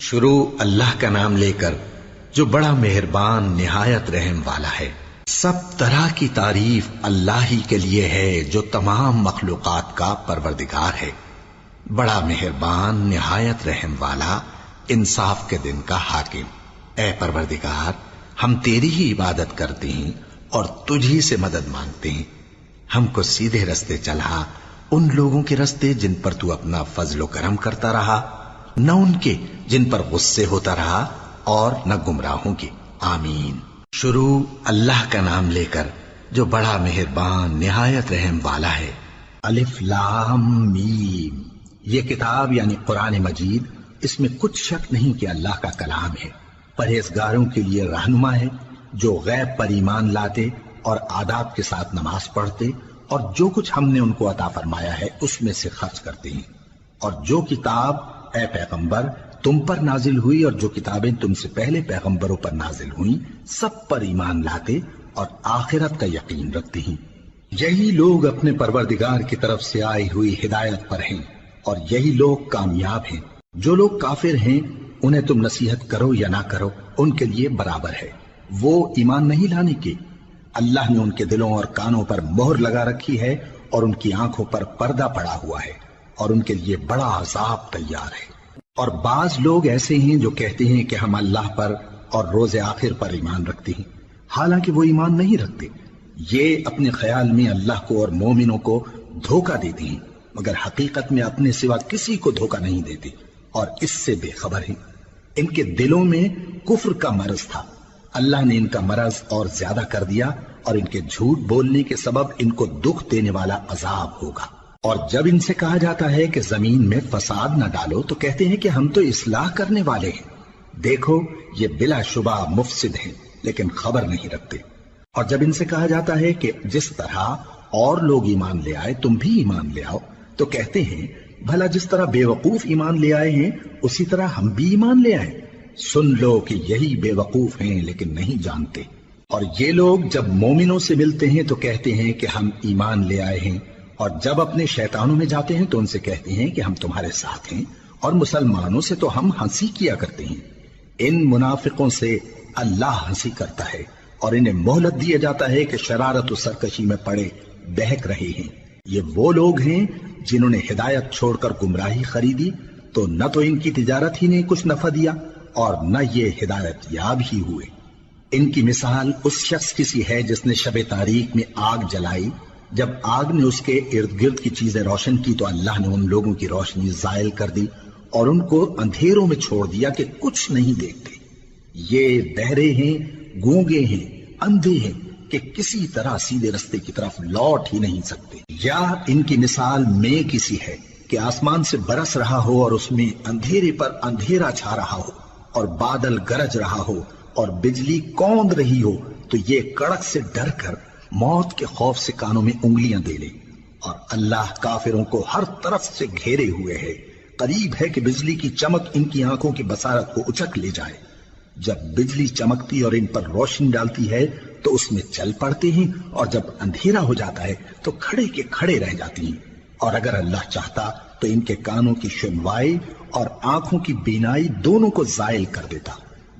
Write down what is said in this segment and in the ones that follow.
شروع اللہ کا نام لے کر جو بڑا مہربان نہایت رحم والا ہے۔ سب طرح کی تعریف اللہ ہی کے لیے ہے جو تمام مخلوقات کا پروردگار ہے، بڑا مہربان نہایت رحم والا، انصاف کے دن کا حاکم۔ اے پروردگار، ہم تیری ہی عبادت کرتے ہیں اور تجھی سے مدد مانگتے ہیں۔ ہم کو سیدھے رستے چلا، ان لوگوں کے رستے جن پر تو اپنا فضل و کرم کرتا رہا، نہ ان کے جن پر غصے ہوتا رہا، اور نہ گمراہوں کے۔ آمین۔ شروع اللہ کا نام لے کر جو بڑا مہربان نہایت رحم والا ہے۔ الف لام میم۔ یہ کتاب یعنی قرآن مجید، اس میں کچھ شک نہیں کہ اللہ کا کلام ہے، پرہیزگاروں کے لیے رہنما ہے، جو غیب پر ایمان لاتے اور آداب کے ساتھ نماز پڑھتے اور جو کچھ ہم نے ان کو عطا فرمایا ہے اس میں سے خرچ کرتے ہیں، اور جو کتاب اے پیغمبر تم پر نازل ہوئی اور جو کتابیں تم سے پہلے پیغمبروں پر نازل ہوئیں سب پر ایمان لاتے اور آخرت کا یقین رکھتے ہیں۔ یہی لوگ اپنے پروردگار کی طرف سے آئی ہوئی ہدایت پر ہیں اور یہی لوگ کامیاب ہیں۔ جو لوگ کافر ہیں انہیں تم نصیحت کرو یا نہ کرو ان کے لیے برابر ہے، وہ ایمان نہیں لانے کے۔ اللہ نے ان کے دلوں اور کانوں پر مہر لگا رکھی ہے اور ان کی آنکھوں پر پردہ پڑا ہوا ہے اور ان کے لیے بڑا عذاب تیار ہے۔ اور بعض لوگ ایسے ہیں جو کہتے ہیں کہ ہم اللہ پر اور روز آخر پر ایمان رکھتے ہیں، حالانکہ وہ ایمان نہیں رکھتے۔ یہ اپنے خیال میں اللہ کو اور مومنوں کو دھوکہ دیتے ہیں، مگر حقیقت میں اپنے سوا کسی کو دھوکہ نہیں دیتے اور اس سے بے خبر ہیں۔ ان کے دلوں میں کفر کا مرض تھا، اللہ نے ان کا مرض اور زیادہ کر دیا اور ان کے جھوٹ بولنے کے سبب ان کو دکھ دینے والا عذاب ہوگا۔ اور جب ان سے کہا جاتا ہے کہ زمین میں فساد نہ ڈالو تو کہتے ہیں کہ ہم تو اصلاح کرنے والے ہیں۔ دیکھو یہ بلا شبہ مفسد ہیں لیکن خبر نہیں رکھتے۔ اور جب ان سے کہا جاتا ہے کہ جس طرح اور لوگ ایمان لے آئے تم بھی ایمان لے آؤ تو کہتے ہیں بھلا جس طرح بے وقوف ایمان لے آئے ہیں اسی طرح ہم بھی ایمان لے آئیں۔ سن لو کہ یہی بے وقوف ہیں لیکن نہیں جانتے۔ اور یہ لوگ جب مومنوں سے ملتے ہیں تو کہتے ہیں کہ ہم ایمان لے آئے ہیں، اور جب اپنے شیطانوں میں جاتے ہیں تو ان سے کہتے ہیں کہ ہم تمہارے ساتھ ہیں، اور مسلمانوں سے تو ہم ہنسی کیا کرتے ہیں۔ ان منافقوں سے اللہ ہنسی کرتا ہے اور انہیں مہلت دیا جاتا ہے کہ شرارت و سرکشی میں پڑے بہک رہے ہیں۔ یہ وہ لوگ ہیں جنہوں نے ہدایت چھوڑ کر گمراہی خریدی، تو نہ تو ان کی تجارت ہی نے کچھ نفع دیا اور نہ یہ ہدایت یاب ہی ہوئے۔ ان کی مثال اس شخص کی سی ہے جس نے شب تاریک میں آگ جلائی، جب آگ نے اس کے ارد گرد کی چیزیں روشن کی تو اللہ نے ان لوگوں کی روشنی زائل کر دی اور ان کو اندھیروں میں چھوڑ دیا کہ کچھ نہیں دیکھتے۔ یہ بہرے ہیں، گونگے ہیں، اندھے ہیں کہ کسی طرح سیدھے رستے کی طرف لوٹ ہی نہیں سکتے۔ یا ان کی مثال میں کسی ہے کہ آسمان سے برس رہا ہو اور اس میں اندھیرے پر اندھیرا چھا رہا ہو اور بادل گرج رہا ہو اور بجلی کوند رہی ہو، تو یہ کڑک سے ڈر کر موت کے خوف سے کانوں میں انگلیاں دے لے۔ اور اللہ کافروں کو ہر طرف سے گھیرے ہوئے ہے، قریب ہے کہ بجلی کی چمک ان کی آنکھوں کی بصارت کو اچک لے جائے۔ جب بجلی چمکتی اور ان پر روشنی ڈالتی ہے تو اس میں چل پڑتے ہیں، اور جب اندھیرا ہو جاتا ہے تو کھڑے کے کھڑے رہ جاتی ہیں۔ اور اگر اللہ چاہتا تو ان کے کانوں کی سنوائی اور آنکھوں کی بینائی دونوں کو زائل کر دیتا۔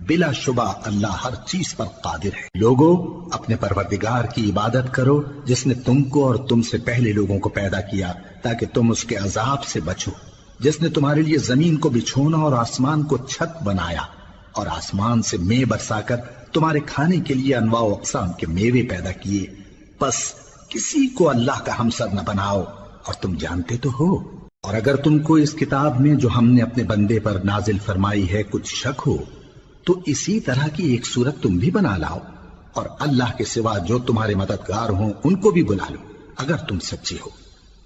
بلا شبہ اللہ ہر چیز پر قادر ہے۔ لوگو اپنے پروردگار کی عبادت کرو جس نے تم کو اور تم سے پہلے لوگوں کو پیدا کیا تاکہ تم اس کے عذاب سے بچو، جس نے تمہارے لیے زمین کو بچھونا اور آسمان کو چھت بنایا، اور آسمان سے مے برسا کر تمہارے کھانے کے لیے انواع و اقسام کے میوے پیدا کیے۔ پس کسی کو اللہ کا ہمسر نہ بناؤ، اور تم جانتے تو ہو۔ اور اگر تم کو اس کتاب میں جو ہم نے اپنے بندے پر نازل فرمائی ہے کچھ شک ہو تو اسی طرح کی ایک صورت تم بھی بنا لاؤ، اور اللہ کے سوا جو تمہارے مددگار ہوں ان کو بھی بلا لو اگر تم سچے ہو۔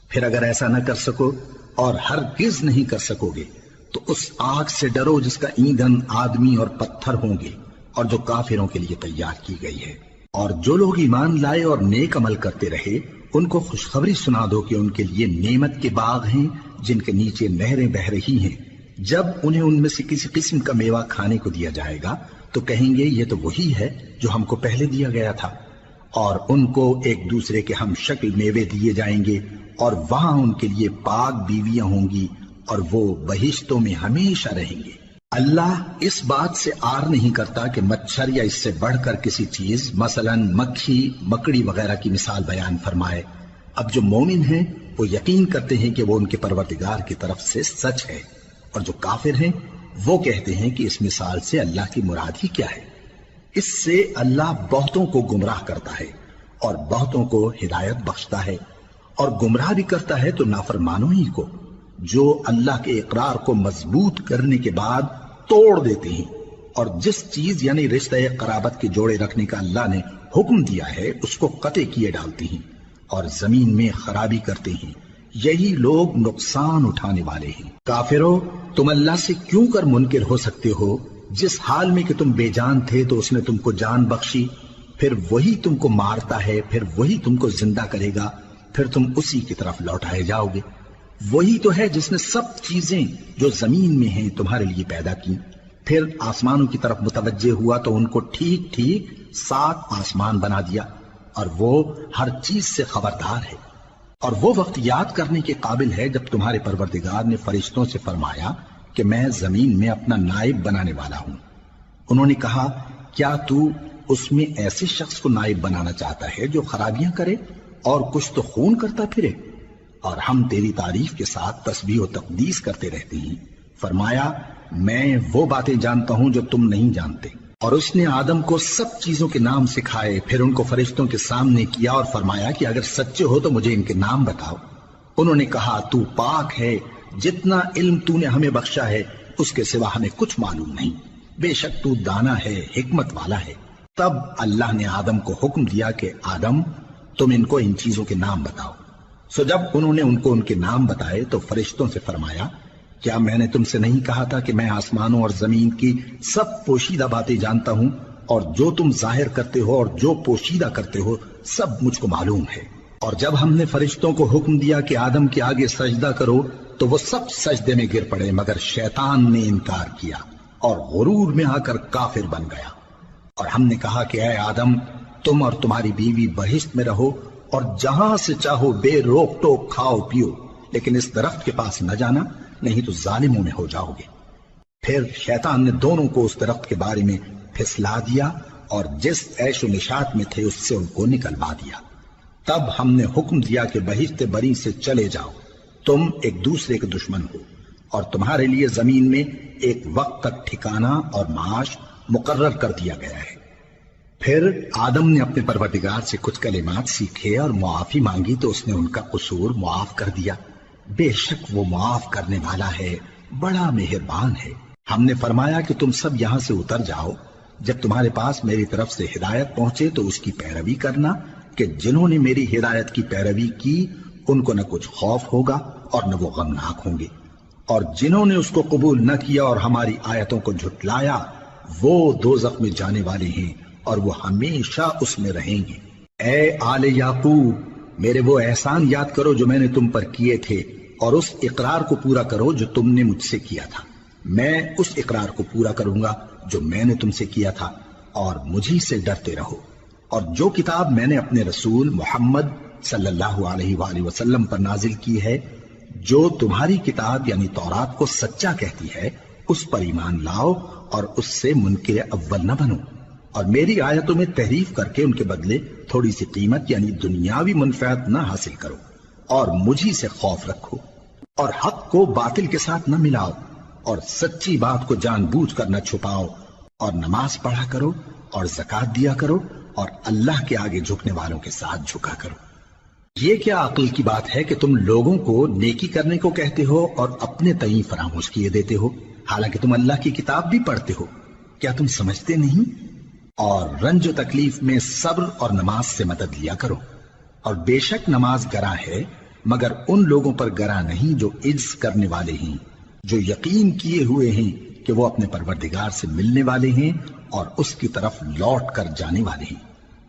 پھر اگر ایسا نہ کر سکو اور ہرگز نہیں کر سکو گے تو اس آگ سے ڈرو جس کا ایندھن آدمی اور پتھر ہوں گے اور جو کافروں کے لیے تیار کی گئی ہے۔ اور جو لوگ ایمان لائے اور نیک عمل کرتے رہے ان کو خوشخبری سنا دو کہ ان کے لیے نعمت کے باغ ہیں جن کے نیچے نہریں بہہ رہی ہیں۔ جب انہیں ان میں سے کسی قسم کا میوہ کھانے کو دیا جائے گا تو کہیں گے یہ تو وہی ہے جو ہم کو پہلے دیا گیا تھا، اور ان کو ایک دوسرے کے ہم شکل میوے دیے جائیں گے، اور وہاں ان کے لیے پاک بیویاں ہوں گی اور وہ بہشتوں میں ہمیشہ رہیں گے۔ اللہ اس بات سے آر نہیں کرتا کہ مچھر یا اس سے بڑھ کر کسی چیز مثلاً مکھی مکڑی وغیرہ کی مثال بیان فرمائے۔ اب جو مومن ہیں وہ یقین کرتے ہیں کہ وہ ان کے پروردگار کی طرف سے سچ ہے، اور جو کافر ہیں وہ کہتے ہیں کہ اس مثال سے اللہ کی مراد ہی کیا ہے۔ اس سے اللہ بہتوں کو گمراہ کرتا ہے اور بہتوں کو ہدایت بخشتا ہے، اور گمراہ بھی کرتا ہے تو نافرمانوں ہی کو، جو اللہ کے اقرار کو مضبوط کرنے کے بعد توڑ دیتے ہیں، اور جس چیز یعنی رشتہ قرابت کے جوڑے رکھنے کا اللہ نے حکم دیا ہے اس کو قطع کیے ڈالتے ہیں اور زمین میں خرابی کرتے ہیں۔ یہی لوگ نقصان اٹھانے والے ہیں۔ کافرو، تم اللہ سے کیوں کر منکر ہو سکتے ہو؟ جس حال میں کہ تم بے جان تھے تو اس نے تم کو جان بخشی، پھر وہی تم کو مارتا ہے، پھر وہی تم کو زندہ کرے گا، پھر تم اسی کی طرف لوٹائے جاؤ گے۔ وہی تو ہے جس نے سب چیزیں جو زمین میں ہیں تمہارے لیے پیدا کی، پھر آسمانوں کی طرف متوجہ ہوا تو ان کو ٹھیک ٹھیک 7 آسمان بنا دیا، اور وہ ہر چیز سے خبردار ہے۔ اور وہ وقت یاد کرنے کے قابل ہے جب تمہارے پروردگار نے فرشتوں سے فرمایا کہ میں زمین میں اپنا نائب بنانے والا ہوں۔ انہوں نے کہا، کیا تو اس میں ایسے شخص کو نائب بنانا چاہتا ہے جو خرابیاں کرے اور کچھ تو خون کرتا پھرے؟ اور ہم تیری تعریف کے ساتھ تسبیح و تقدیس کرتے رہتے ہیں۔ فرمایا، میں وہ باتیں جانتا ہوں جو تم نہیں جانتے۔ اور اس نے آدم کو سب چیزوں کے نام سکھائے، پھر ان کو فرشتوں کے سامنے کیا اور فرمایا کہ اگر سچے ہو تو مجھے ان کے نام بتاؤ۔ انہوں نے کہا، تو پاک ہے، جتنا علم تو نے ہمیں بخشا ہے اس کے سوا ہمیں کچھ معلوم نہیں، بے شک تو دانا ہے، حکمت والا ہے۔ تب اللہ نے آدم کو حکم دیا کہ آدم، تم ان کو ان چیزوں کے نام بتاؤ۔ سو جب انہوں نے ان کو ان کے نام بتائے تو فرشتوں سے فرمایا، کیا میں نے تم سے نہیں کہا تھا کہ میں آسمانوں اور زمین کی سب پوشیدہ باتیں جانتا ہوں، اور جو تم ظاہر کرتے ہو اور جو پوشیدہ کرتے ہو سب مجھ کو معلوم ہے۔ اور جب ہم نے فرشتوں کو حکم دیا کہ آدم کے آگے سجدہ کرو تو وہ سب سجدے میں گر پڑے مگر شیطان نے انکار کیا اور غرور میں آ کر کافر بن گیا۔ اور ہم نے کہا کہ اے آدم، تم اور تمہاری بیوی بہشت میں رہو اور جہاں سے چاہو بے روک ٹوک کھاؤ پیو، لیکن اس درخت کے پاس نہ جانا، نہیں تو ظالموں میں ہو جاؤ گے۔ پھر شیطان نے دونوں کو اس درخت کے بارے میں پھسلا دیا اور جس عیش و نشاط میں تھے اس سے ان کو نکلوا دیا۔ تب ہم نے حکم دیا کہ بہشت بری سے چلے جاؤ، تم ایک دوسرے کے دشمن ہو، اور تمہارے لیے زمین میں ایک وقت تک ٹھکانہ اور معاش مقرر کر دیا گیا ہے۔ پھر آدم نے اپنے پروردگار سے کچھ کلمات سیکھے اور معافی مانگی تو اس نے ان کا قصور معاف کر دیا۔ بے شک وہ معاف کرنے والا ہے، بڑا مہربان ہے۔ ہم نے فرمایا کہ تم سب یہاں سے اتر جاؤ، جب تمہارے پاس میری طرف سے ہدایت پہنچے تو اس کی پیروی کرنا، کہ جنہوں نے میری ہدایت کی پیروی کی ان کو نہ کچھ خوف ہوگا اور نہ وہ غمناک ہوں گے، اور جنہوں نے اس کو قبول نہ کیا اور ہماری آیتوں کو جھٹلایا وہ دوزخ میں جانے والے ہیں اور وہ ہمیشہ اس میں رہیں گے۔ اے آل یعقوب، میرے وہ احسان یاد کرو جو میں نے تم پر کیے تھے، اور اس اقرار کو پورا کرو جو تم نے مجھ سے کیا تھا۔ میں اس اقرار کو پورا کروں گا جو میں نے تم سے کیا تھا، اور مجھی سے ڈرتے رہو۔ اور جو کتاب میں نے اپنے رسول محمد صلی اللہ علیہ وآلہ وسلم پر نازل کی ہے، جو تمہاری کتاب یعنی تورات کو سچا کہتی ہے، اس پر ایمان لاؤ اور اس سے منکر اول نہ بنو، اور میری آیتوں میں تحریف کر کے ان کے بدلے تھوڑی سی قیمت یعنی دنیاوی منفعت نہ حاصل کرو، اور مجھی سے خوف رکھو، اور حق کو باطل کے ساتھ نہ ملاؤ، اور سچی بات کو جان بوجھ کر نہ چھپاؤ، اور نماز پڑھا کرو اور زکوٰۃ دیا کرو، اور اللہ کے آگے جھکنے والوں کے ساتھ جھکا کرو۔ یہ کیا عقل کی بات ہے کہ تم لوگوں کو نیکی کرنے کو کہتے ہو اور اپنے تئیں فراموش کیے دیتے ہو، حالانکہ تم اللہ کی کتاب بھی پڑھتے ہو؟ کیا تم سمجھتے نہیں؟ اور رنج و تکلیف میں صبر اور نماز سے مدد لیا کرو، اور بے شک نماز گراں ہے مگر ان لوگوں پر گراں نہیں جو عجز کرنے والے ہیں، جو یقین کیے ہوئے ہیں کہ وہ اپنے پروردگار سے ملنے والے ہیں اور اس کی طرف لوٹ کر جانے والے ہیں۔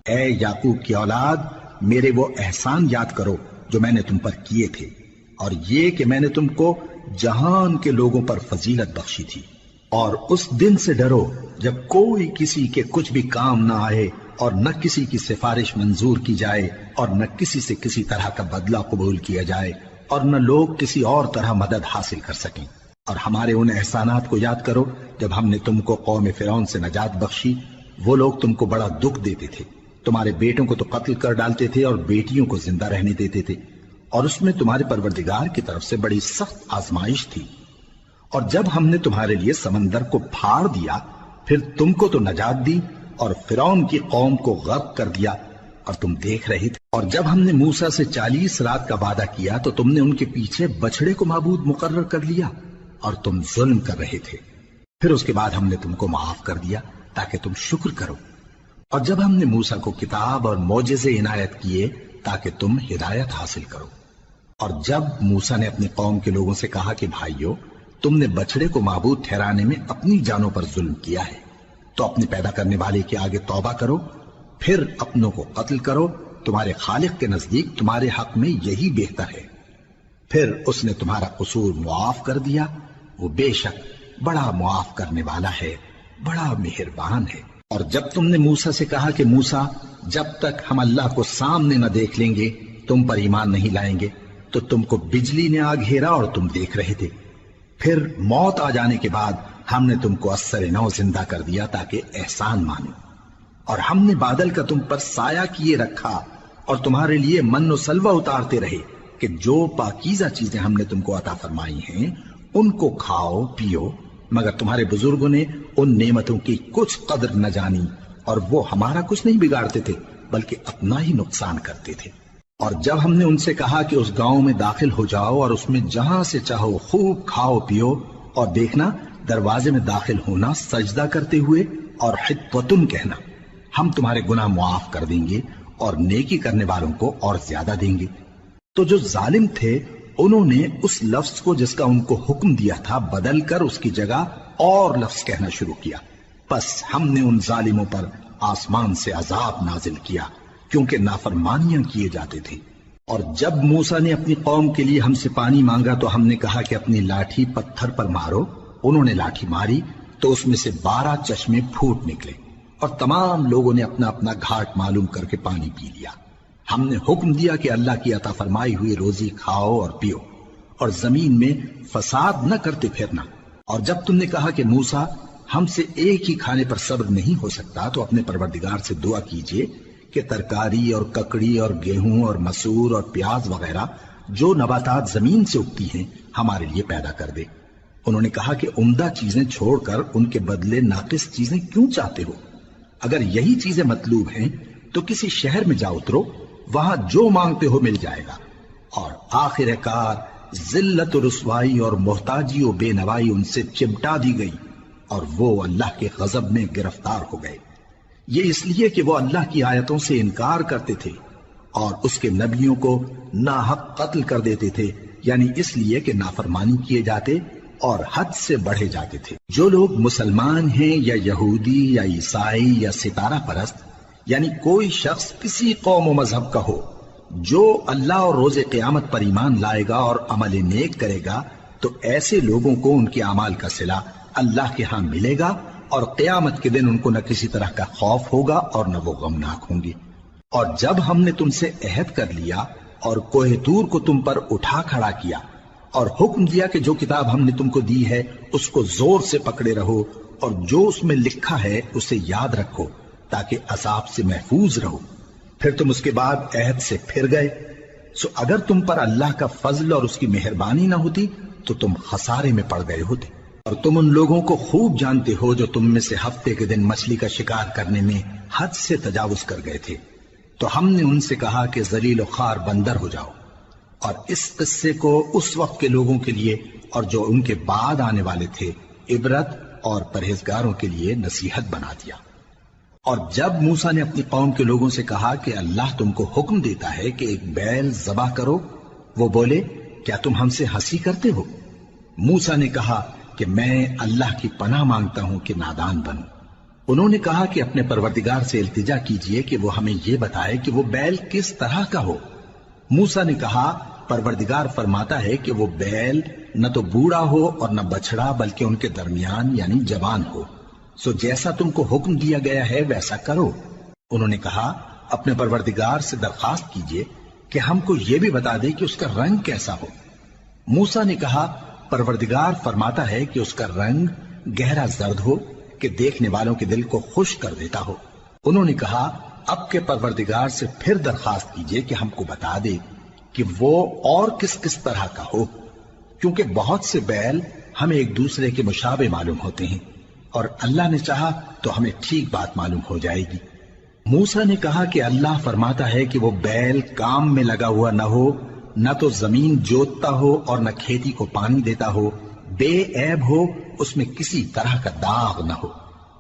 اے یعقوب کی اولاد، میرے وہ احسان یاد کرو جو میں نے تم پر کیے تھے، اور یہ کہ میں نے تم کو جہان کے لوگوں پر فضیلت بخشی تھی۔ اور اس دن سے ڈرو جب کوئی کسی کے کچھ بھی کام نہ آئے، اور نہ کسی کی سفارش منظور کی جائے، اور نہ کسی سے کسی طرح کا بدلہ قبول کیا جائے، اور نہ لوگ کسی اور طرح مدد حاصل کر سکیں۔ اور ہمارے ان احسانات کو یاد کرو جب ہم نے تم کو قوم فرعون سے نجات بخشی وہ لوگ تم کو بڑا دکھ دیتے تھے، تمہارے بیٹوں کو تو قتل کر ڈالتے تھے اور بیٹیوں کو زندہ رہنے دیتے تھے، اور اس میں تمہارے پروردگار کی طرف سے بڑی سخت آزمائش تھی۔ اور جب ہم نے تمہارے لیے سمندر کو پھاڑ دیا پھر تم کو تو نجات دی اور فرعون کی قوم کو غرق کر دیا اور تم دیکھ رہے تھے۔ اور جب ہم نے موسیٰ سے 40 رات کا وعدہ کیا تو تم نے ان کے پیچھے بچڑے کو معبود مقرر کر لیا اور تم ظلم کر رہے تھے، پھر اس کے بعد ہم نے تم کو معاف کر دیا تاکہ تم شکر کرو۔ اور جب ہم نے موسیٰ کو کتاب اور معجزے عنایت کیے تاکہ تم ہدایت حاصل کرو۔ اور جب موسیٰ نے اپنی قوم کے لوگوں سے کہا کہ بھائیو، تم نے بچڑے کو معبود ٹھہرانے میں اپنی جانوں پر ظلم کیا ہے، تو اپنے پیدا کرنے والے کے آگے توبہ کرو، پھر اپنوں کو قتل کرو، تمہارے خالق کے نزدیک تمہارے حق میں یہی بہتر ہے۔ پھر اس نے تمہارا قصور معاف کر دیا، وہ بے شک بڑا معاف کرنے والا ہے، بڑا مہربان ہے۔ اور جب تم نے موسیٰ سے کہا کہ موسیٰ، جب تک ہم اللہ کو سامنے نہ دیکھ لیں گے تم پر ایمان نہیں لائیں گے، تو تم کو بجلی نے آ گھیرا اور تم دیکھ رہے تھے، پھر موت آ جانے کے بعد ہم نے تم کو اثر نو زندہ کر دیا تاکہ احسان مانو۔ اور ہم نے بادل کا تم پر سایہ کیے رکھا اور تمہارے لیے من و سلوہ اتارتے رہے کہ جو پاکیزہ چیزیں ہم نے تم کو عطا فرمائی ہیں ان کو کھاؤ پیو، مگر تمہارے بزرگوں نے ان نعمتوں کی کچھ قدر نہ جانی اور وہ ہمارا کچھ نہیں بگاڑتے تھے بلکہ اپنا ہی نقصان کرتے تھے۔ اور جب ہم نے ان سے کہا کہ اس گاؤں میں داخل ہو جاؤ اور اس میں جہاں سے چاہو خوب کھاؤ پیو، اور دیکھنا دروازے میں داخل ہونا سجدہ کرتے ہوئے اور حطوتن کہنا، ہم تمہارے گناہ معاف کر دیں گے اور نیکی کرنے والوں کو اور زیادہ دیں گے۔ تو جو ظالم تھے انہوں نے اس لفظ کو جس کا ان کو حکم دیا تھا بدل کر اس کی جگہ اور لفظ کہنا شروع کیا، پس ہم نے ان ظالموں پر آسمان سے عذاب نازل کیا کیونکہ نافرمانیاں کیے جاتے تھے۔ اور جب موسیٰ نے اپنی قوم کے لیے ہم سے پانی مانگا تو ہم نے کہا کہ اپنی لاٹھی پتھر پر مارو، انہوں نے لاٹھی ماری تو اس میں سے 12 چشمے پھوٹ نکلے اور تمام لوگوں نے اپنا اپنا گھاٹ معلوم کر کے پانی پی لیا۔ ہم نے حکم دیا کہ اللہ کی عطا فرمائی ہوئی روزی کھاؤ اور پیو اور زمین میں فساد نہ کرتے پھرنا۔ اور جب تم نے کہا کہ موسیٰ ہم سے ایک ہی کھانے پر صبر نہیں ہو سکتا تو اپنے پروردگار سے دعا کیجئے کہ ترکاری اور ککڑی اور گیہوں اور مسور اور پیاز وغیرہ جو نباتات زمین سے اگتی ہیں ہمارے لیے پیدا کر دے۔ انہوں نے کہا کہ عمدہ چیزیں چھوڑ کر ان کے بدلے ناقص چیزیں کیوں چاہتے ہو؟ اگر یہی چیزیں مطلوب ہیں تو کسی شہر میں جا اترو، وہاں جو مانگتے ہو مل جائے گا۔ اور آخر کار ذلت و رسوائی اور محتاجی و بے نوائی ان سے چمٹا دی گئی اور وہ اللہ کے غضب میں گرفتار ہو گئے، یہ اس لیے کہ وہ اللہ کی آیتوں سے انکار کرتے تھے اور اس کے نبیوں کو ناحق قتل کر دیتے تھے، یعنی اس لیے کہ نافرمانی کیے جاتے اور حد سے بڑھے جاتے تھے۔ جو لوگ مسلمان ہیں یا یہودی یا عیسائی یا ستارہ پرست، یعنی کوئی شخص کسی قوم و مذہب کا ہو، جو اللہ اور روز قیامت پر ایمان لائے گا اور عمل نیک کرے گا تو ایسے لوگوں کو ان کے اعمال کا صلہ اللہ کے ہاں ملے گا اور قیامت کے دن ان کو نہ کسی طرح کا خوف ہوگا اور نہ وہ غمناک ہوں گے۔ اور جب ہم نے تم سے عہد کر لیا اور کوہ طور کو تم پر اٹھا کھڑا کیا اور حکم دیا کہ جو کتاب ہم نے تم کو دی ہے اس کو زور سے پکڑے رہو اور جو اس میں لکھا ہے اسے یاد رکھو تاکہ عذاب سے محفوظ رہو، پھر تم اس کے بعد عہد سے پھر گئے، سو اگر تم پر اللہ کا فضل اور اس کی مہربانی نہ ہوتی تو تم خسارے میں پڑ گئے ہوتے۔ اور تم ان لوگوں کو خوب جانتے ہو جو تم میں سے ہفتے کے دن مچھلی کا شکار کرنے میں حد سے تجاوز کر گئے تھے، تو ہم نے ان سے کہا کہ ذلیل و خوار بندر ہو جاؤ، اور اس قصے کو اس وقت کے لوگوں کے لیے اور جو ان کے بعد آنے والے تھے عبرت اور پرہیزگاروں کے لیے نصیحت بنا دیا۔ اور جب موسیٰ نے اپنی قوم کے لوگوں سے کہا کہ اللہ تم کو حکم دیتا ہے کہ ایک بیل ذبح کرو، وہ بولے کیا تم ہم سے ہنسی کرتے ہو؟ موسیٰ نے کہا کہ میں اللہ کی پناہ مانگتا ہوں کہ نادان بنوں۔ انہوں نے کہا کہ اپنے پروردگار سے التجا کیجئے کہ وہ ہمیں یہ بتائے کہ وہ بیل کس طرح کا ہو۔ موسیٰ نے کہا پروردگار فرماتا ہے کہ وہ بیل نہ تو بوڑھا ہو اور نہ بچڑا بلکہ ان کے درمیان یعنی جوان ہو، سو جیسا تم کو حکم دیا گیا ہے ویسا کرو۔ انہوں نے کہا اپنے پروردگار سے درخواست کیجئے کہ ہم کو یہ بھی بتا دے کہ اس کا رنگ کیسا ہو۔ موسیٰ نے کہا پروردگار فرماتا ہے کہ اس کا رنگ گہرا زرد ہو کہ دیکھنے والوں کے دل کو خوش کر دیتا ہو۔ انہوں نے کہا اب کے پروردگار سے پھر درخواست کیجئے کہ ہم کو بتا دے کہ وہ اور کس کس طرح کا ہو، کیونکہ بہت سے بیل ہمیں ایک دوسرے کے مشابہ معلوم ہوتے ہیں، اور اللہ نے چاہا تو ہمیں ٹھیک بات معلوم ہو جائے گی۔ موسیٰ نے کہا کہ اللہ فرماتا ہے کہ وہ بیل کام میں لگا ہوا نہ ہو، نہ تو زمین جوتتا ہو اور نہ کھیتی کو پانی دیتا ہو، بے عیب ہو، اس میں کسی طرح کا داغ نہ ہو۔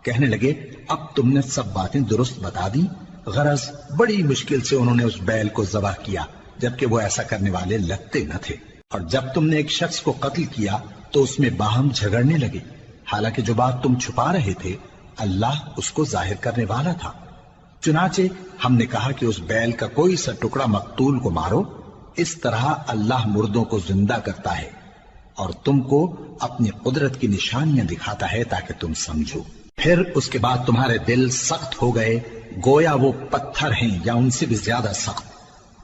کہنے لگے اب تم نے سب باتیں درست بتا دی۔ غرض بڑی مشکل سے انہوں نے اس بیل کو ذبح کیا، جبکہ وہ ایسا کرنے والے لگتے نہ تھے۔ اور جب تم نے ایک شخص کو قتل کیا تو اس میں باہم جھگڑنے لگے، حالانکہ جو بات تم چھپا رہے تھے اللہ اس کو ظاہر کرنے والا تھا۔ چنانچہ ہم نے کہا کہ اس بیل کا کوئی سا ٹکڑا مقتول کو مارو، اس طرح اللہ مردوں کو زندہ کرتا ہے اور تم کو اپنی قدرت کی نشانیاں دکھاتا ہے تاکہ تم سمجھو۔ پھر اس کے بعد تمہارے دل سخت ہو گئے، گویا وہ پتھر ہیں یا ان سے بھی زیادہ سخت۔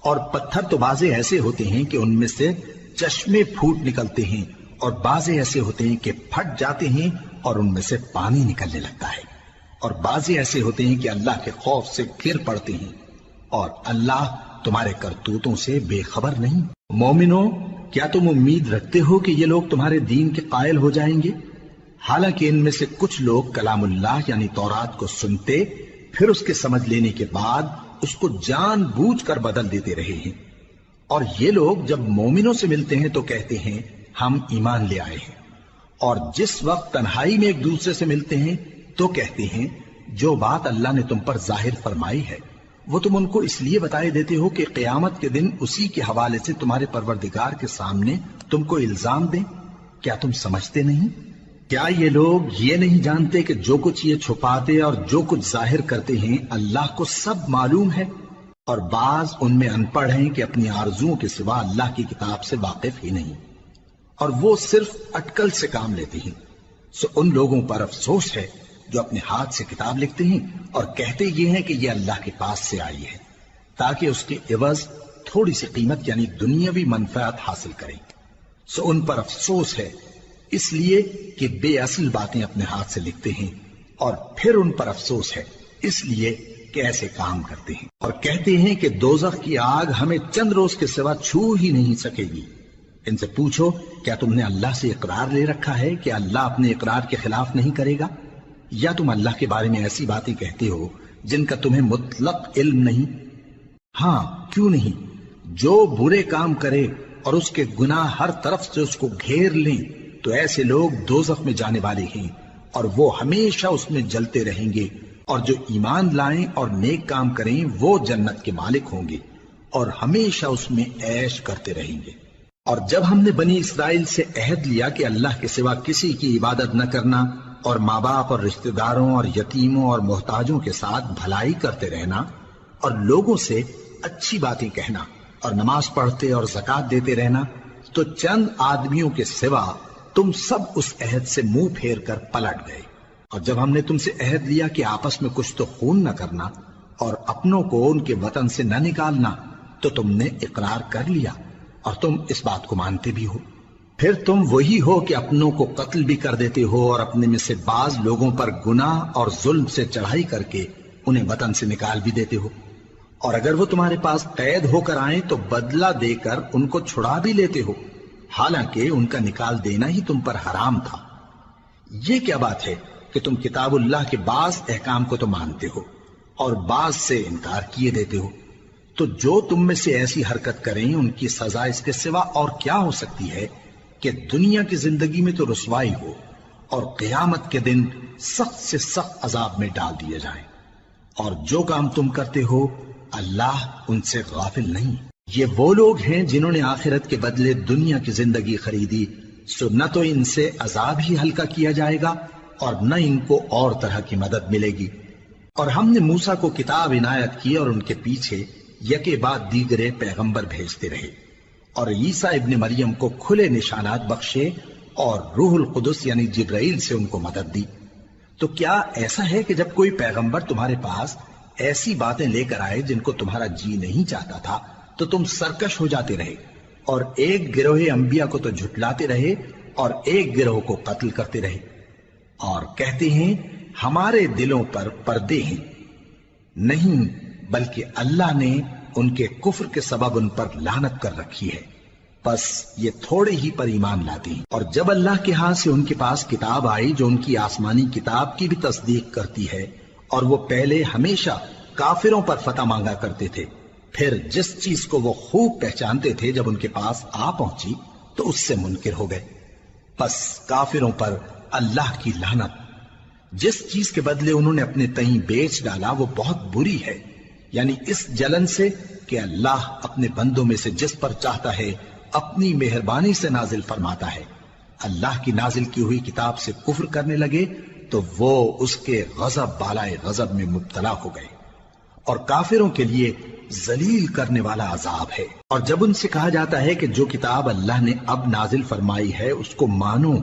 اور پتھر تو بعضے ایسے ہوتے ہیں کہ ان میں سے چشمے پھوٹ نکلتے ہیں، اور بعضے ایسے ہوتے ہیں کہ پھٹ جاتے ہیں اور ان میں سے پانی نکلنے لگتا ہے، اور بعضے ایسے ہوتے ہیں کہ اللہ کے خوف سے گر پڑتے ہیں، اور اللہ تمہارے کرتوتوں سے بے خبر نہیں۔ مومنو، کیا تم امید رکھتے ہو کہ یہ لوگ تمہارے دین کے قائل ہو جائیں گے؟ حالانکہ ان میں سے کچھ لوگ کلام اللہ یعنی تورات کو سنتے، پھر اس کے سمجھ لینے کے بعد اس کو جان بوجھ کر بدل دیتے رہے ہیں، اور یہ لوگ جب مومنوں سے ملتے ہیں تو کہتے ہیں ہم ایمان لے آئے ہیں، اور جس وقت تنہائی میں ایک دوسرے سے ملتے ہیں تو کہتے ہیں جو بات اللہ نے تم پر ظاہر فرمائی ہے وہ تم ان کو اس لیے بتائے دیتے ہو کہ قیامت کے دن اسی کے حوالے سے تمہارے پروردگار کے سامنے تم کو الزام دیں۔ کیا تم سمجھتے نہیں؟ کیا یہ لوگ یہ نہیں جانتے کہ جو کچھ یہ چھپاتے اور جو کچھ ظاہر کرتے ہیں اللہ کو سب معلوم ہے؟ اور بعض ان میں ان پڑھ ہیں کہ اپنی آرزوؤں کے سوا اللہ کی کتاب سے واقف ہی نہیں، اور وہ صرف اٹکل سے کام لیتے ہیں۔ سو ان لوگوں پر افسوس ہے جو اپنے ہاتھ سے کتاب لکھتے ہیں اور کہتے یہ ہیں کہ یہ اللہ کے پاس سے آئی ہے، تاکہ اس کے عوض تھوڑی سی قیمت یعنی دنیاوی منفعت حاصل کریں۔ سو ان پر افسوس ہے اس لیے کہ بے اصل باتیں اپنے ہاتھ سے لکھتے ہیں، اور پھر ان پر افسوس ہے اس لیے کہ ایسے کام کرتے ہیں، اور کہتے ہیں کہ دوزخ کی آگ ہمیں چند روز کے سوا چھو ہی نہیں سکے گی۔ ان سے پوچھو کیا تم نے اللہ سے اقرار لے رکھا ہے کہ اللہ اپنے اقرار کے خلاف نہیں کرے گا، یا تم اللہ کے بارے میں ایسی باتیں کہتے ہو جن کا تمہیں مطلق علم نہیں؟ ہاں کیوں نہیں، جو برے کام کرے اور اس کے گناہ ہر طرف سے اس کو گھیر لیں تو ایسے لوگ دوزخ میں جانے والے ہیں، اور وہ ہمیشہ اس میں جلتے رہیں گے، اور جو ایمان لائیں اور نیک کام کریں وہ جنت کے مالک ہوں گے اور ہمیشہ اس میں عیش کرتے رہیں گے۔ اور جب ہم نے بنی اسرائیل سے عہد لیا کہ اللہ کے سوا کسی کی عبادت نہ کرنا، اور ماں باپ اور رشتہ داروں اور یتیموں اور محتاجوں کے ساتھ بھلائی کرتے رہنا، اور لوگوں سے اچھی باتیں کہنا، اور نماز پڑھتے اور زکوٰۃ دیتے رہنا، تو چند آدمیوں کے سوا تم سب اس عہد سے منہ پھیر کر پلٹ گئے۔ اور جب ہم نے تم سے عہد لیا کہ آپس میں کچھ تو خون نہ کرنا اور اپنوں کو ان کے وطن سے نہ نکالنا، تو تم نے اقرار کر لیا اور تم اس بات کو مانتے بھی ہو۔ پھر تم وہی ہو کہ اپنوں کو قتل بھی کر دیتے ہو اور اپنے میں سے بعض لوگوں پر گناہ اور ظلم سے چڑھائی کر کے انہیں وطن سے نکال بھی دیتے ہو، اور اگر وہ تمہارے پاس قید ہو کر آئیں تو بدلہ دے کر ان کو چھڑا بھی لیتے ہو، حالانکہ ان کا نکال دینا ہی تم پر حرام تھا۔ یہ کیا بات ہے کہ تم کتاب اللہ کے بعض احکام کو تو مانتے ہو اور بعض سے انکار کیے دیتے ہو؟ تو جو تم میں سے ایسی حرکت کریں ان کی سزا اس کے سوا اور کیا ہو سکتی ہے کہ دنیا کی زندگی میں تو رسوائی ہو اور قیامت کے دن سخت سے سخت عذاب میں ڈال دیے جائیں۔ اور جو کام تم کرتے ہو اللہ ان سے غافل نہیں۔ یہ وہ لوگ ہیں جنہوں نے آخرت کے بدلے دنیا کی زندگی خریدی، سو نہ تو ان سے عذاب ہی ہلکا کیا جائے گا اور نہ ان کو اور طرح کی مدد ملے گی۔ اور ہم نے موسیٰ کو کتاب عنایت کی اور ان کے پیچھے یکے بعد دیگرے پیغمبر بھیجتے رہے، اور عیسیٰ ابن مریم کو کھلے نشانات بخشے اور روح القدس یعنی جبرائیل سے ان کو مدد دی۔ تو کیا ایسا ہے کہ جب کوئی پیغمبر تمہارے پاس ایسی باتیں لے کر آئے جن کو تمہارا جی نہیں چاہتا تھا تو تم سرکش ہو جاتے رہے، اور ایک گروہ انبیاء کو تو جھٹلاتے رہے اور ایک گروہ کو قتل کرتے رہے؟ اور کہتے ہیں ہمارے دلوں پر پردے ہیں، نہیں بلکہ اللہ نے ان کے کفر کے سبب ان پر لعنت کر رکھی ہے، بس یہ تھوڑے ہی پر ایمان لاتے ہیں۔ اور جب اللہ کے ہاں سے ان کے پاس کتاب آئی جو ان کی آسمانی کتاب کی بھی تصدیق کرتی ہے، اور وہ پہلے ہمیشہ کافروں پر فتح مانگا کرتے تھے، پھر جس چیز کو وہ خوب پہچانتے تھے جب ان کے پاس آ پہنچی تو اس سے منکر ہو گئے، بس کافروں پر اللہ کی لعنت۔ جس چیز کے بدلے انہوں نے اپنے تئیں بیچ ڈالا وہ بہت بری ہے، یعنی اس جلن سے کہ اللہ اپنے بندوں میں سے جس پر چاہتا ہے اپنی مہربانی سے نازل فرماتا ہے۔ اللہ کی نازل کی ہوئی کتاب سے کفر کرنے لگے تو وہ اس کے غضب بالائے غضب میں مبتلا ہو گئے، اور کافروں کے لیے ذلیل کرنے والا عذاب ہے۔ اور جب ان سے کہا جاتا ہے کہ جو کتاب اللہ نے اب نازل فرمائی ہے اس کو مانو،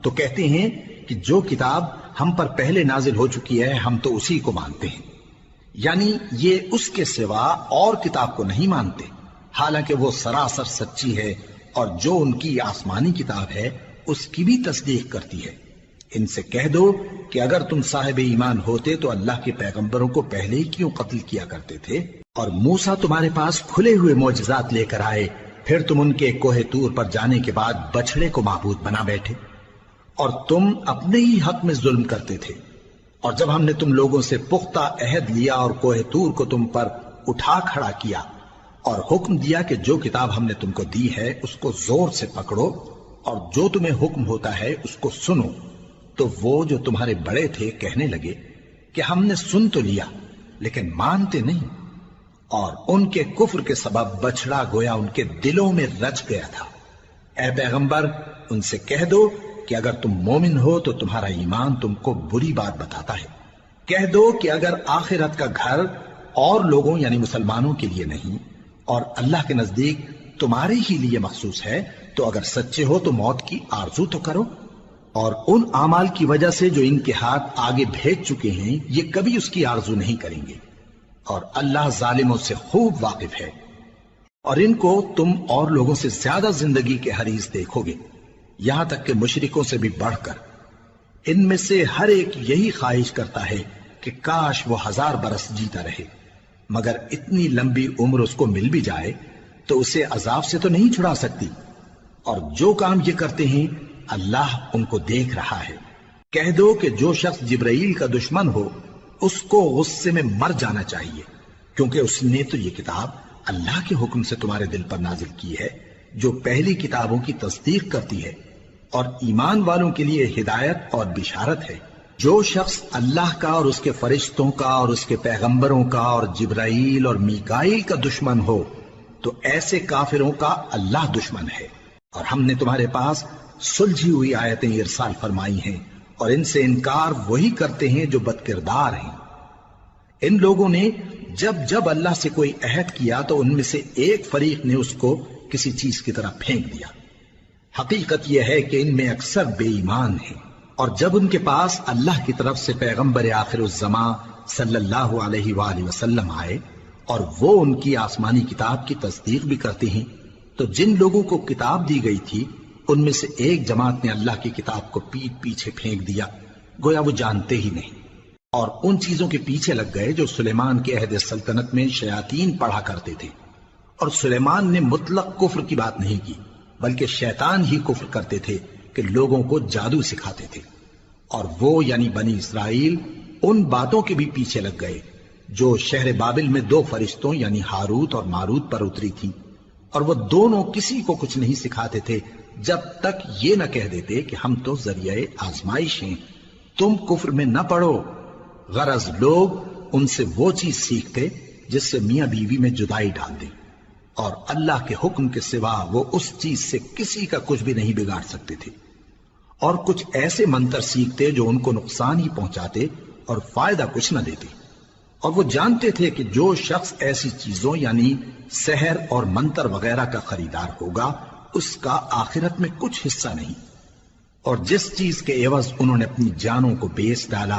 تو کہتے ہیں کہ جو کتاب ہم پر پہلے نازل ہو چکی ہے ہم تو اسی کو مانتے ہیں، یعنی یہ اس کے سوا اور کتاب کو نہیں مانتے، حالانکہ وہ سراسر سچی ہے، اور جو ان کی آسمانی کتاب ہے اس کی بھی تصدیق کرتی ہے۔ ان سے کہہ دو کہ اگر تم صاحب ایمان ہوتے تو اللہ کے پیغمبروں کو پہلے ہی کیوں قتل کیا کرتے تھے؟ اور موسیٰ تمہارے پاس کھلے ہوئے معجزات لے کر آئے، پھر تم ان کے کوہ طور پر جانے کے بعد بچڑے کو معبود بنا بیٹھے، اور تم اپنے ہی حق میں ظلم کرتے تھے۔ اور جب ہم نے تم لوگوں سے پختہ عہد لیا اور کوہ طور کو تم پر اٹھا کھڑا کیا اور حکم دیا کہ جو کتاب ہم نے تم کو دی ہے اس کو زور سے پکڑو اور جو تمہیں حکم ہوتا ہے اس کو سنو، تو وہ جو تمہارے بڑے تھے کہنے لگے کہ ہم نے سن تو لیا لیکن مانتے نہیں، اور ان کے کفر کے سبب بچڑا گویا ان کے دلوں میں رچ گیا تھا۔ اے پیغمبر ان سے کہہ دو کہ اگر تم مومن ہو تو تمہارا ایمان تم کو بری بات بتاتا ہے۔ کہہ دو کہ اگر آخرت کا گھر اور لوگوں یعنی مسلمانوں کے لیے نہیں اور اللہ کے نزدیک تمہارے ہی لیے مخصوص ہے تو اگر سچے ہو تو موت کی آرزو تو کرو، اور ان اعمال کی وجہ سے جو ان کے ہاتھ آگے بھیج چکے ہیں یہ کبھی اس کی آرزو نہیں کریں گے، اور اللہ ظالموں سے خوب واقف ہے۔ اور ان کو تم اور لوگوں سے زیادہ زندگی کے حریص دیکھو گے، یہاں تک کہ مشرکوں سے بھی بڑھ کر۔ ان میں سے ہر ایک یہی خواہش کرتا ہے کہ کاش وہ 1000 برس جیتا رہے، مگر اتنی لمبی عمر اس کو مل بھی جائے تو اسے عذاب سے تو نہیں چھڑا سکتی، اور جو کام یہ کرتے ہیں اللہ ان کو دیکھ رہا ہے۔ کہہ دو کہ جو شخص جبرائیل کا دشمن ہو اس کو غصے میں مر جانا چاہیے، کیونکہ اس نے تو یہ کتاب اللہ کے حکم سے تمہارے دل پر نازل کی ہے جو پہلی کتابوں کی تصدیق کرتی ہے، اور ایمان والوں کے لیے ہدایت اور بشارت ہے۔ جو شخص اللہ کا اور اس کے فرشتوں کا اور اس کے پیغمبروں کا اور جبرائیل اور میکائیل کا دشمن ہو تو ایسے کافروں کا اللہ دشمن ہے۔ اور ہم نے تمہارے پاس سلجھی ہوئی آیتیں ارسال فرمائی ہیں، اور ان سے انکار وہی کرتے ہیں جو بد کردار ہیں۔ ان لوگوں نے جب جب اللہ سے کوئی عہد کیا تو ان میں سے ایک فریق نے اس کو کسی چیز کی طرح پھینک دیا۔ حقیقت یہ ہے کہ ان میں اکثر بے ایمان ہیں، اور جب ان کے پاس اللہ کی طرف سے پیغمبر آخر الزماں صلی اللہ علیہ وآلہ وسلم آئے اور وہ ان کی آسمانی کتاب کی تصدیق بھی کرتے ہیں، تو جن لوگوں کو کتاب دی گئی تھی ان میں سے ایک جماعت نے اللہ کی کتاب کو پیٹ پیچھے پھینک دیا، گویا وہ جانتے ہی نہیں، اور ان چیزوں کے پیچھے لگ گئے جو سلیمان کے عہد سلطنت میں شیاطین پڑھا کرتے تھے۔ اور سلیمان نے مطلق کفر کی بات نہیں کی، بلکہ شیطان ہی کفر کرتے تھے کہ لوگوں کو جادو سکھاتے تھے، اور وہ یعنی بنی اسرائیل ان باتوں کے بھی پیچھے لگ گئے جو شہر بابل میں 2 فرشتوں یعنی ہاروت اور ماروت پر اتری تھی، اور وہ دونوں کسی کو کچھ نہیں سکھاتے تھے جب تک یہ نہ کہہ دیتے کہ ہم تو ذریعہ آزمائش ہیں، تم کفر میں نہ پڑو۔ غرض لوگ ان سے وہ چیز سیکھتے جس سے میاں بیوی میں جدائی ڈال دیں، اور اللہ کے حکم کے سوا وہ اس چیز سے کسی کا کچھ بھی نہیں بگاڑ سکتے تھے، اور کچھ ایسے منتر سیکھتے جو ان کو نقصان ہی پہنچاتے اور فائدہ کچھ نہ دیتے، اور وہ جانتے تھے کہ جو شخص ایسی چیزوں یعنی سحر اور منتر وغیرہ کا خریدار ہوگا اس کا آخرت میں کچھ حصہ نہیں، اور جس چیز کے عوض انہوں نے اپنی جانوں کو بیچ ڈالا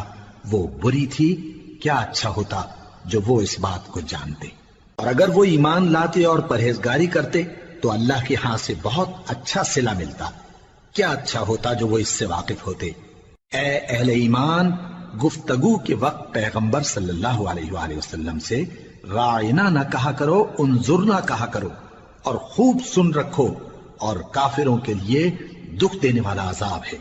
وہ بری تھی، کیا اچھا ہوتا جو وہ اس بات کو جانتے۔ اور اگر وہ ایمان لاتے اور پرہیزگاری کرتے تو اللہ کے ہاں سے بہت اچھا صلہ ملتا، کیا اچھا ہوتا جو وہ اس سے واقف ہوتے۔ اے اہل ایمان، گفتگو کے وقت پیغمبر صلی اللہ علیہ وآلہ وسلم سے رائنا نہ کہا کرو، انظرنا کہا کرو، اور خوب سن رکھو، اور کافروں کے لیے دکھ دینے والا عذاب ہے۔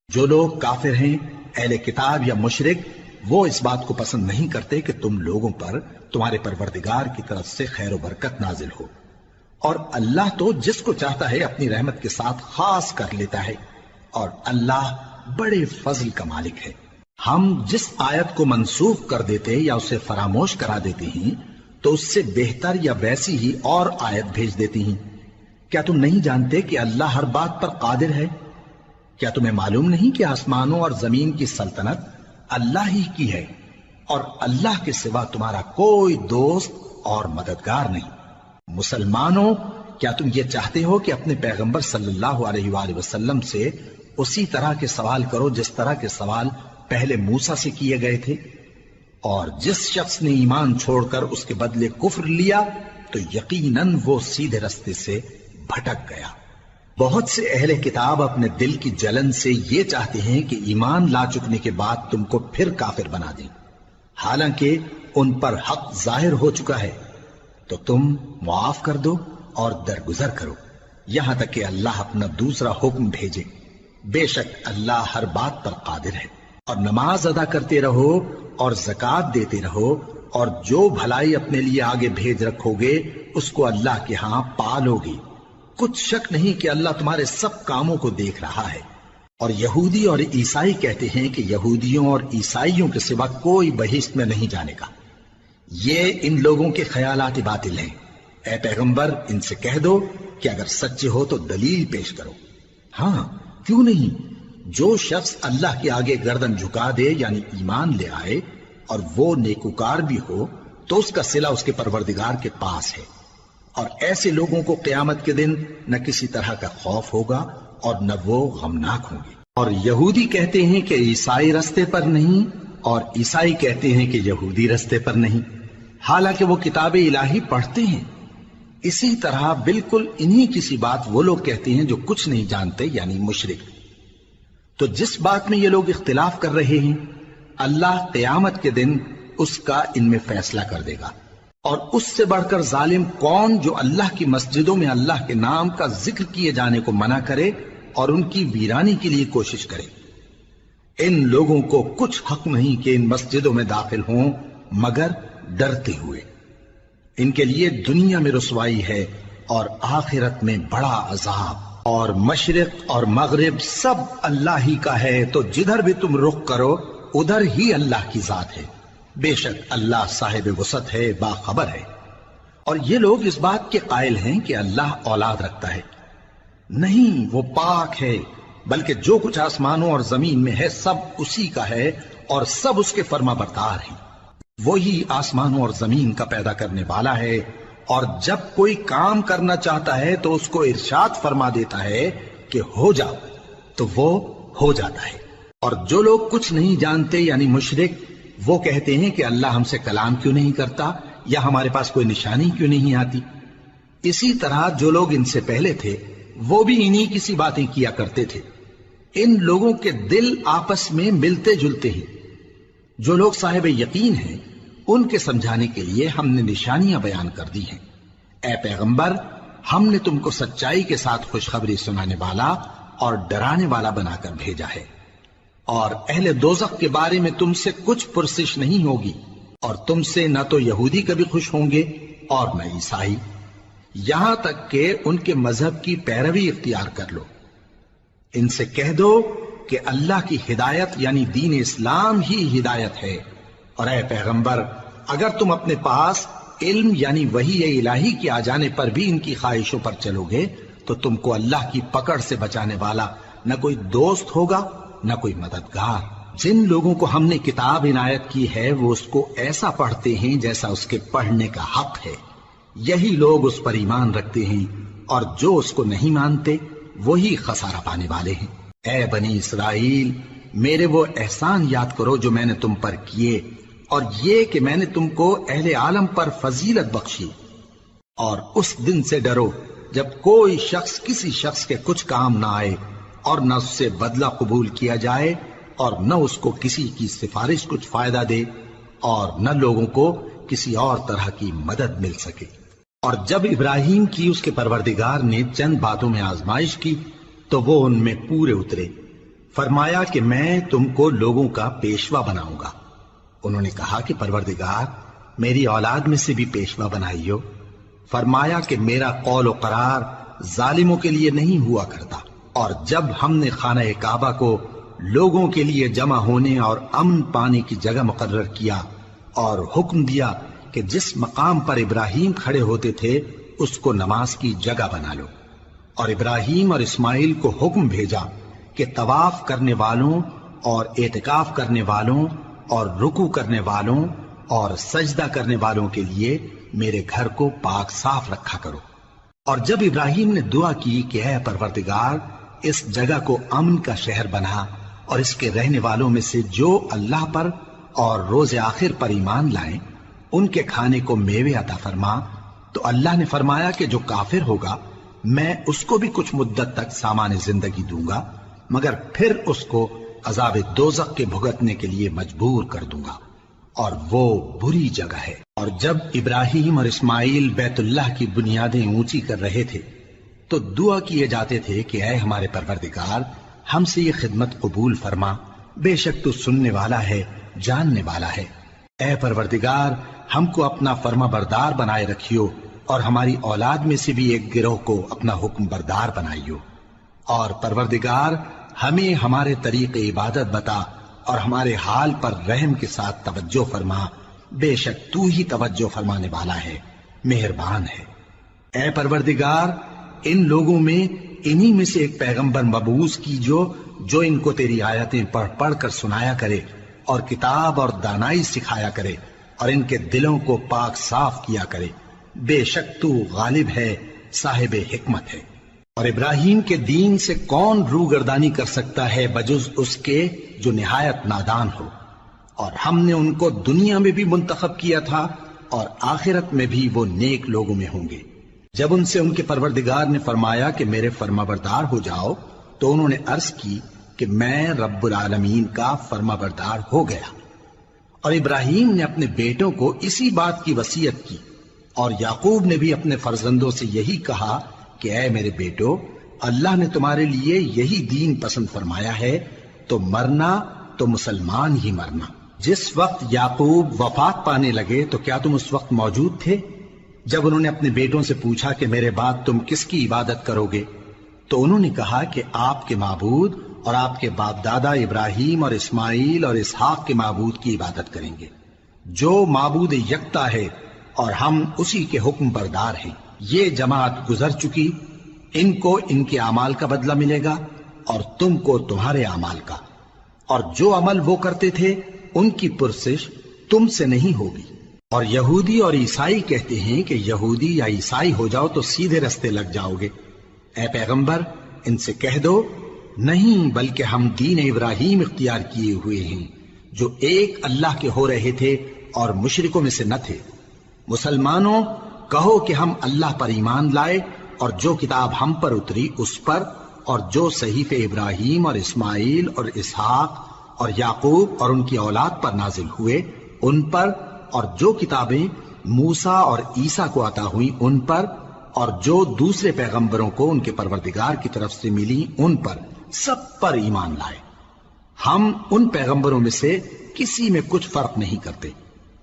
جو لوگ کافر ہیں، اہل کتاب یا مشرک، وہ اس بات کو پسند نہیں کرتے کہ تم لوگوں پر تمہارے پروردگار کی طرف سے خیر و برکت نازل ہو، اور اللہ تو جس کو چاہتا ہے اپنی رحمت کے ساتھ خاص کر لیتا ہے، اور اللہ بڑے فضل کا مالک ہے۔ ہم جس آیت کو منسوخ کر دیتے یا اسے فراموش کرا دیتے ہیں تو اس سے بہتر یا ویسی ہی اور آیت بھیج دیتی ہیں۔ کیا تم نہیں جانتے کہ اللہ ہر بات پر قادر ہے؟ کیا تمہیں معلوم نہیں کہ آسمانوں اور زمین کی سلطنت اللہ ہی کی ہے، اور اللہ کے سوا تمہارا کوئی دوست اور مددگار نہیں؟ مسلمانوں، کیا تم یہ چاہتے ہو کہ اپنے پیغمبر صلی اللہ علیہ وآلہ وسلم سے اسی طرح کے سوال کرو جس طرح کے سوال پہلے موسیٰ سے کیے گئے تھے؟ اور جس شخص نے ایمان چھوڑ کر اس کے بدلے کفر لیا تو یقیناً وہ سیدھے رستے سے بھٹک گیا۔ بہت سے اہل کتاب اپنے دل کی جلن سے یہ چاہتے ہیں کہ ایمان لا چکنے کے بعد تم کو پھر کافر بنا دیں، حالانکہ ان پر حق ظاہر ہو چکا ہے۔ تو تم معاف کر دو اور درگزر کرو یہاں تک کہ اللہ اپنا دوسرا حکم بھیجے۔ بے شک اللہ ہر بات پر قادر ہے۔ اور نماز ادا کرتے رہو اور زکوٰۃ دیتے رہو، اور جو بھلائی اپنے لیے آگے بھیج رکھو گے اس کو اللہ کے ہاں پالو گے۔ کچھ شک نہیں کہ اللہ تمہارے سب کاموں کو دیکھ رہا ہے۔ اور یہودی اور عیسائی کہتے ہیں کہ یہودیوں اور عیسائیوں کے سوا کوئی بہشت میں نہیں جانے گا۔ یہ ان لوگوں کے خیالات باطل ہیں۔ اے پیغمبر، ان سے کہہ دو کہ اگر سچے ہو تو دلیل پیش کرو۔ ہاں، کیوں نہیں؟ جو شخص اللہ کے آگے گردن جھکا دے، یعنی ایمان لے آئے، اور وہ نیکوکار بھی ہو، تو اس کا صلہ اس کے پروردگار کے پاس ہے۔ اور ایسے لوگوں کو قیامت کے دن نہ کسی طرح کا خوف ہوگا اور نہ وہ غمناک ہوں گے۔ اور یہودی کہتے ہیں کہ عیسائی رستے پر نہیں، اور عیسائی کہتے ہیں کہ یہودی رستے پر نہیں، حالانکہ وہ کتاب الہی پڑھتے ہیں۔ اسی طرح بالکل انہی کسی بات وہ لوگ کہتے ہیں جو کچھ نہیں جانتے، یعنی مشرک۔ تو جس بات میں یہ لوگ اختلاف کر رہے ہیں، اللہ قیامت کے دن اس کا ان میں فیصلہ کر دے گا۔ اور اس سے بڑھ کر ظالم کون جو اللہ کی مسجدوں میں اللہ کے نام کا ذکر کیے جانے کو منع کرے اور ان کی ویرانی کے لیے کوشش کرے۔ ان لوگوں کو کچھ حق نہیں کہ ان مسجدوں میں داخل ہوں مگر ڈرتے ہوئے۔ ان کے لیے دنیا میں رسوائی ہے اور آخرت میں بڑا عذاب۔ اور مشرق اور مغرب سب اللہ ہی کا ہے، تو جدھر بھی تم رخ کرو ادھر ہی اللہ کی ذات ہے۔ بے شک اللہ صاحب وسعت ہے، باخبر ہے۔ اور یہ لوگ اس بات کے قائل ہیں کہ اللہ اولاد رکھتا ہے۔ نہیں، وہ پاک ہے، بلکہ جو کچھ آسمانوں اور زمین میں ہے سب اسی کا ہے، اور سب اس کے فرما بردار ہیں۔ وہی آسمانوں اور زمین کا پیدا کرنے والا ہے، اور جب کوئی کام کرنا چاہتا ہے تو اس کو ارشاد فرما دیتا ہے کہ ہو جا، تو وہ ہو جاتا ہے۔ اور جو لوگ کچھ نہیں جانتے، یعنی مشرک، وہ کہتے ہیں کہ اللہ ہم سے کلام کیوں نہیں کرتا، یا ہمارے پاس کوئی نشانی کیوں نہیں آتی۔ اسی طرح جو لوگ ان سے پہلے تھے وہ بھی انہی کسی باتیں کیا کرتے تھے۔ ان لوگوں کے دل آپس میں ملتے جلتے ہیں۔ جو لوگ صاحب یقین ہیں ان کے سمجھانے کے لیے ہم نے نشانیاں بیان کر دی ہیں۔ اے پیغمبر، ہم نے تم کو سچائی کے ساتھ خوشخبری سنانے والا اور ڈرانے والا بنا کر بھیجا ہے۔ اور اہل دوزخ کے بارے میں تم سے کچھ پرسش نہیں ہوگی، اور تم سے نہ تو یہودی کبھی خوش ہوں گے اور نہ عیسائی، یہاں تک کہ ان کے مذہب کی پیروی اختیار کر لو۔ ان سے کہہ دو کہ اللہ کی ہدایت یعنی دین اسلام ہی ہدایت ہے۔ اور اے پیغمبر، اگر تم اپنے پاس علم یعنی وحی الہی کے آ جانے پر بھی ان کی خواہشوں پر چلو گے تو تم کو اللہ کی پکڑ سے بچانے والا نہ کوئی دوست ہوگا نہ کوئی مددگار۔ جن لوگوں کو ہم نے کتاب عنایت کی ہے وہ اس کو ایسا پڑھتے ہیں جیسا اس کے پڑھنے کا حق ہے، یہی لوگ اس پر ایمان رکھتے ہیں، اور جو اس کو نہیں مانتے وہی خسارہ پانے والے ہیں۔ اے بنی اسرائیل، میرے وہ احسان یاد کرو جو میں نے تم پر کیے، اور یہ کہ میں نے تم کو اہل عالم پر فضیلت بخشی۔ اور اس دن سے ڈرو جب کوئی شخص کسی شخص کے کچھ کام نہ آئے اور نہ اس سے بدلہ قبول کیا جائے، اور نہ اس کو کسی کی سفارش کچھ فائدہ دے اور نہ لوگوں کو کسی اور طرح کی مدد مل سکے۔ اور جب ابراہیم کی اس کے پروردگار نے چند باتوں میں آزمائش کی تو وہ ان میں پورے اترے۔ فرمایا کہ میں تم کو لوگوں کا پیشوا بناؤں گا۔ انہوں نے کہا کہ پروردگار میری اولاد میں سے بھی پیشوا بنائیو۔ فرمایا کہ میرا قول و قرار ظالموں کے لیے نہیں ہوا کرتا۔ اور جب ہم نے خانہ کعبہ کو لوگوں کے لیے جمع ہونے اور امن پانے کی جگہ مقرر کیا اور حکم دیا کہ جس مقام پر ابراہیم کھڑے ہوتے تھے اس کو نماز کی جگہ بنا لو، اور ابراہیم اور اسماعیل کو حکم بھیجا کہ طواف کرنے والوں اور اعتکاف کرنے والوں اور رکوع کرنے والوں اور سجدہ کرنے والوں کے لیے میرے گھر کو پاک صاف رکھا کرو۔ اور جب ابراہیم نے دعا کی کہ اے پروردگار اس جگہ کو امن کا شہر بنا اور اس کے رہنے والوں میں سے جو اللہ پر اور روز آخر پر ایمان لائیں ان کے کھانے کو میوے عطا فرما، تو اللہ نے فرمایا کہ جو کافر ہوگا میں اس کو بھی کچھ مدت تک سامان زندگی دوں گا، مگر پھر اس کو عذاب دوزخ کے بھگتنے کے لیے مجبور کر دوں گا، اور وہ بری جگہ ہے۔ اور جب ابراہیم اور اسماعیل بیت اللہ کی بنیادیں اونچی کر رہے تھے تو دعا کیے جاتے تھے کہ اے ہمارے پروردگار ہم سے یہ خدمت قبول فرما، بے شک تو سننے والا ہے، جاننے والا ہے۔ اے پروردگار ہم کو اپنا فرما بردار بنائے رکھیو، اور ہماری اولاد میں سے بھی ایک گروہ کو اپنا حکم بردار بنائیو، اور پروردگار ہمیں ہمارے طریق عبادت بتا اور ہمارے حال پر رحم کے ساتھ توجہ فرما، بے شک تو ہی توجہ فرمانے والا ہے، مہربان ہے۔ اے پروردگار ان لوگوں میں انہی میں سے ایک پیغمبر مبعوث کیجو جو ان کو تیری آیتیں پڑھ پڑھ کر سنایا کرے اور کتاب اور دانائی سکھایا کرے اور ان کے دلوں کو پاک صاف کیا کرے، بے شک تو غالب ہے، صاحب حکمت ہے۔ اور ابراہیم کے دین سے کون روگردانی کر سکتا ہے بجز اس کے جو نہایت نادان ہو، اور ہم نے ان کو دنیا میں بھی منتخب کیا تھا اور آخرت میں بھی وہ نیک لوگوں میں ہوں گے۔ جب ان سے ان کے پروردگار نے فرمایا کہ میرے فرما بردار ہو جاؤ تو انہوں نے عرض کی کہ میں رب العالمین کا فرما بردار ہو گیا۔ اور ابراہیم نے اپنے بیٹوں کو اسی بات کی وصیت کی، اور یعقوب نے بھی اپنے فرزندوں سے یہی کہا کہ اے میرے بیٹو اللہ نے تمہارے لیے یہی دین پسند فرمایا ہے، تو مرنا تو مسلمان ہی مرنا۔ جس وقت یعقوب وفات پانے لگے تو کیا تم اس وقت موجود تھے جب انہوں نے اپنے بیٹوں سے پوچھا کہ میرے بعد تم کس کی عبادت کرو گے؟ تو انہوں نے کہا کہ آپ کے معبود اور آپ کے باپ دادا ابراہیم اور اسماعیل اور اسحاق کے معبود کی عبادت کریں گے، جو معبود یکتا ہے اور ہم اسی کے حکم بردار ہیں۔ یہ جماعت گزر چکی، ان کو ان کے اعمال کا بدلہ ملے گا اور تم کو تمہارے اعمال کا، اور جو عمل وہ کرتے تھے ان کی پرسش تم سے نہیں ہوگی۔ اور یہودی اور عیسائی کہتے ہیں کہ یہودی یا عیسائی ہو جاؤ تو سیدھے رستے لگ جاؤ گے۔ اے پیغمبر ان سے کہہ دو نہیں، بلکہ ہم دین ابراہیم اختیار کیے ہوئے ہیں جو ایک اللہ کے ہو رہے تھے اور مشرکوں میں سے نہ تھے۔ مسلمانوں کہو کہ ہم اللہ پر ایمان لائے اور جو کتاب ہم پر اتری اس پر، اور جو صحیفے ابراہیم اور اسماعیل اور اسحاق اور یعقوب اور ان کی اولاد پر نازل ہوئے ان پر، اور جو کتابیں موسیٰ اور عیسیٰ کو عطا ہوئیں ان پر، اور جو دوسرے پیغمبروں کو ان کے پروردگار کی طرف سے ملی ان پر، سب پر ایمان لائے۔ ہم ان پیغمبروں میں سے کسی میں کچھ فرق نہیں کرتے،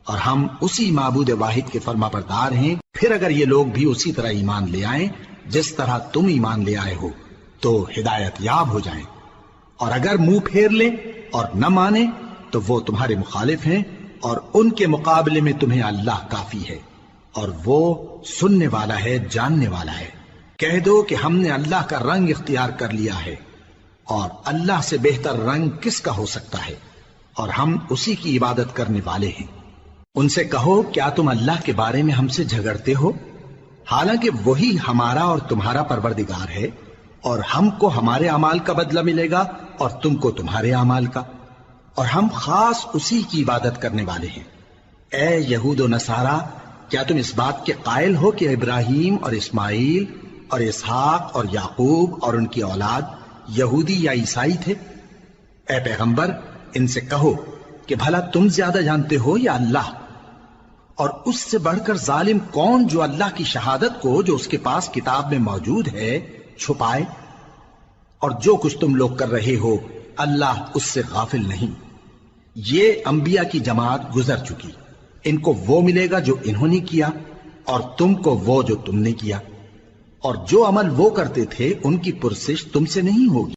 اور ہم اسی معبود واحد کے فرما بردار ہیں۔ پھر اگر یہ لوگ بھی اسی طرح ایمان لے آئیں جس طرح تم ایمان لے آئے ہو تو ہدایت یاب ہو جائیں، اور اگر منہ پھیر لیں اور نہ مانیں تو وہ تمہارے مخالف ہیں، اور ان کے مقابلے میں تمہیں اللہ کافی ہے، اور وہ سننے والا ہے، جاننے والا ہے۔ کہہ دو کہ ہم نے اللہ کا رنگ اختیار کر لیا ہے، اور اللہ سے بہتر رنگ کس کا ہو سکتا ہے، اور ہم اسی کی عبادت کرنے والے ہیں۔ ان سے کہو کیا تم اللہ کے بارے میں ہم سے جھگڑتے ہو، حالانکہ وہی ہمارا اور تمہارا پروردگار ہے، اور ہم کو ہمارے اعمال کا بدلہ ملے گا اور تم کو تمہارے اعمال کا، اور ہم خاص اسی کی عبادت کرنے والے ہیں۔ اے یہود و نصارا کیا تم اس بات کے قائل ہو کہ ابراہیم اور اسماعیل اور اسحاق اور یعقوب اور ان کی اولاد یہودی یا عیسائی تھے؟ اے پیغمبر ان سے کہو کہ بھلا تم زیادہ جانتے ہو یا اللہ؟ اور اس سے بڑھ کر ظالم کون جو اللہ کی شہادت کو جو اس کے پاس کتاب میں موجود ہے چھپائے؟ اور جو کچھ تم لوگ کر رہے ہو اللہ اس سے غافل نہیں۔ یہ انبیاء کی جماعت گزر چکی، ان کو وہ ملے گا جو انہوں نے کیا اور تم کو وہ جو تم نے کیا، اور جو عمل وہ کرتے تھے ان کی پرسش تم سے نہیں ہوگی۔